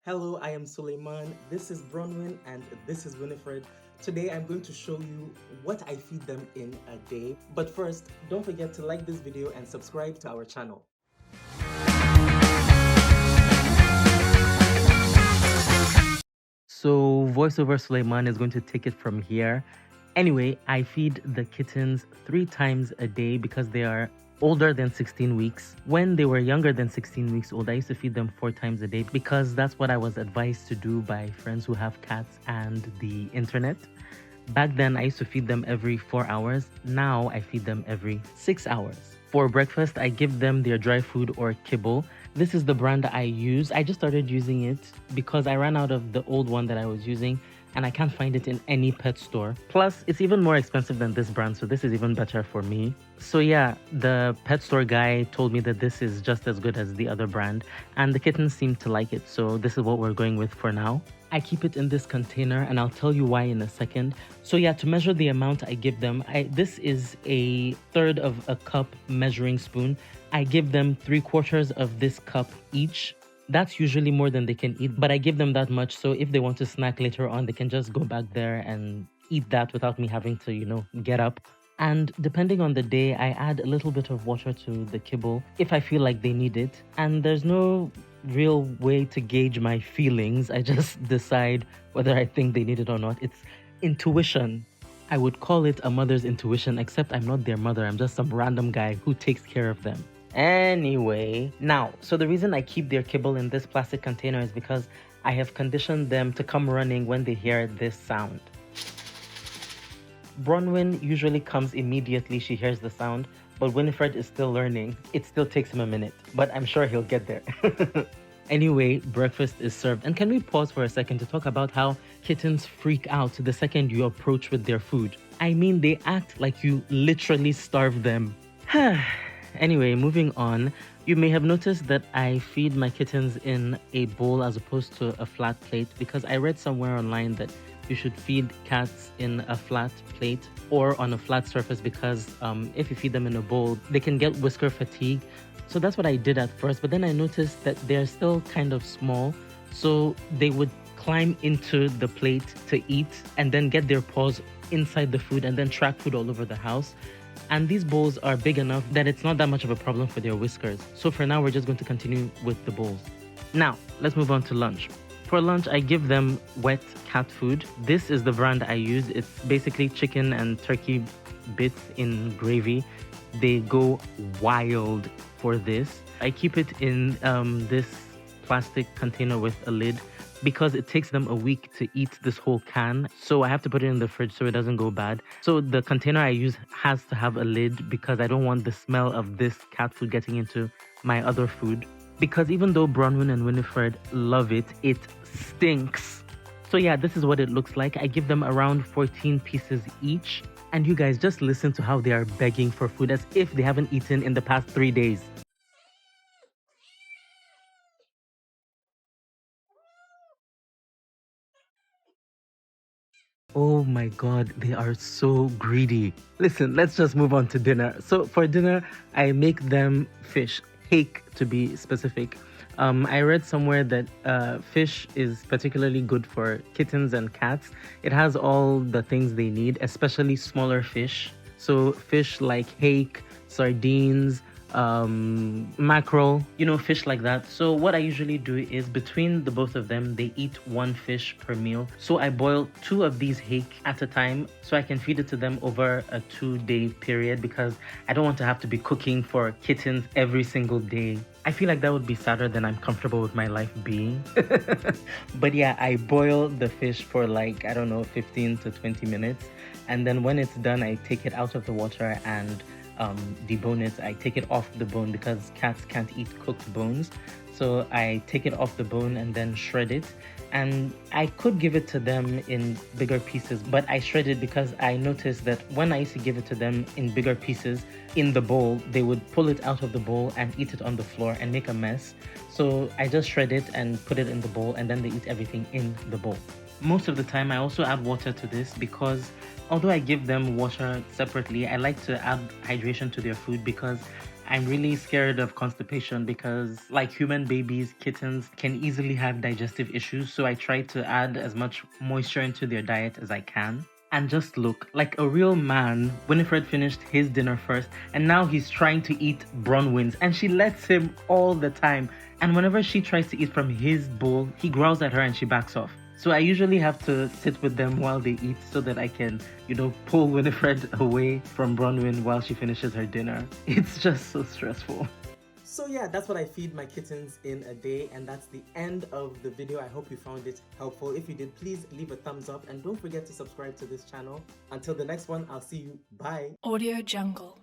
Hello, I am Suleiman. This is Bronwyn and this is Winifred. Today I'm going to show you what I feed them in a day. But first, don't forget to like this video and subscribe to our channel. So voiceover Suleiman is going to take it from here. Anyway, I feed the kittens 3 times a day because they are older than 16 weeks. When they were younger than 16 weeks old, I used to feed them 4 times a day because that's what I was advised to do by friends who have cats and the internet. Back then, I used to feed them every 4 hours. Now I feed them every 6 hours. For breakfast, I give them their dry food or kibble. This is the brand I use. I just started using it because I ran out of the old one that I was using and I can't find it in any pet store. Plus, it's even more expensive than this brand, so this is even better for me. So yeah, the pet store guy told me that this is just as good as the other brand, and the kittens seem to like it, so this is what we're going with for now. I keep it in this container and I'll tell you why in a second. So yeah, to measure the amount I give them, this is a third of a cup measuring spoon. I give them 3/4 of this cup each. That's usually more than they can eat, but I give them that much so if they want to snack later on, they can just go back there and eat that without me having to, get up. And depending on the day, I add a little bit of water to the kibble if I feel like they need it. And there's no real way to gauge my feelings. I just decide whether I think they need it or not. It's intuition. I would call it a mother's intuition, except I'm not their mother. I'm just some random guy who takes care of them. Anyway, now, so the reason I keep their kibble in this plastic container is because I have conditioned them to come running when they hear this sound. Bronwyn usually comes immediately she hears the sound, but Winifred is still learning. It still takes him a minute, but I'm sure he'll get there. Anyway, breakfast is served. And can we pause for a second to talk about how kittens freak out the second you approach with their food? I mean, they act like you literally starve them. Anyway, moving on. You may have noticed that I feed my kittens in a bowl as opposed to a flat plate because I read somewhere online that you should feed cats in a flat plate or on a flat surface because if you feed them in a bowl, they can get whisker fatigue. So that's what I did at first, but then I noticed that they're still kind of small, so they would climb into the plate to eat and then get their paws inside the food and then track food all over the house. And these bowls are big enough that it's not that much of a problem for their whiskers. So for now, we're just going to continue with the bowls. Now, let's move on to lunch. For lunch, I give them wet cat food. This is the brand I use. It's basically chicken and turkey bits in gravy. They go wild for this. I keep it in this plastic container with a lid because it takes them a week to eat this whole can. So I have to put it in the fridge so it doesn't go bad. So the container I use has to have a lid because I don't want the smell of this cat food getting into my other food. Because even though Bronwyn and Winifred love it, it stinks. So yeah, this is what it looks like. I give them around 14 pieces each. And you guys just listen to how they are begging for food as if they haven't eaten in the past 3 days. Oh my god, they are so greedy. Listen, let's just move on to dinner. So for dinner, I make them fish, hake to be specific. I read somewhere that fish is particularly good for kittens and cats. It has all the things they need, especially smaller fish. So fish like hake, sardines, mackerel, fish like that. So what I usually do is between the both of them, they eat one fish per meal. So I boil 2 of these hake at a time so I can feed it to them over a 2-day period because I don't want to have to be cooking for kittens every single day. I feel like that would be sadder than I'm comfortable with my life being. But yeah, I boil the fish for 15 to 20 minutes. And then when it's done, I take it out of the water and debone it. I take it off the bone because cats can't eat cooked bones. So I take it off the bone and then shred it. And I could give it to them in bigger pieces, but I shred it because I noticed that when I used to give it to them in bigger pieces in the bowl, they would pull it out of the bowl and eat it on the floor and make a mess. So I just shred it and put it in the bowl and then they eat everything in the bowl. Most of the time, I also add water to this because although I give them water separately, I like to add hydration to their food because I'm really scared of constipation because, like human babies, kittens can easily have digestive issues. So I try to add as much moisture into their diet as I can. And just look, like a real man, Winifred finished his dinner first, and now he's trying to eat Bronwyn's, and she lets him all the time. And whenever she tries to eat from his bowl, he growls at her and she backs off. So I usually have to sit with them while they eat so that I can, pull Winifred away from Bronwyn while she finishes her dinner. It's just so stressful. So yeah, that's what I feed my kittens in a day, and that's the end of the video. I hope you found it helpful. If you did, please leave a thumbs up and don't forget to subscribe to this channel. Until the next one, I'll see you. Bye. Audio Jungle.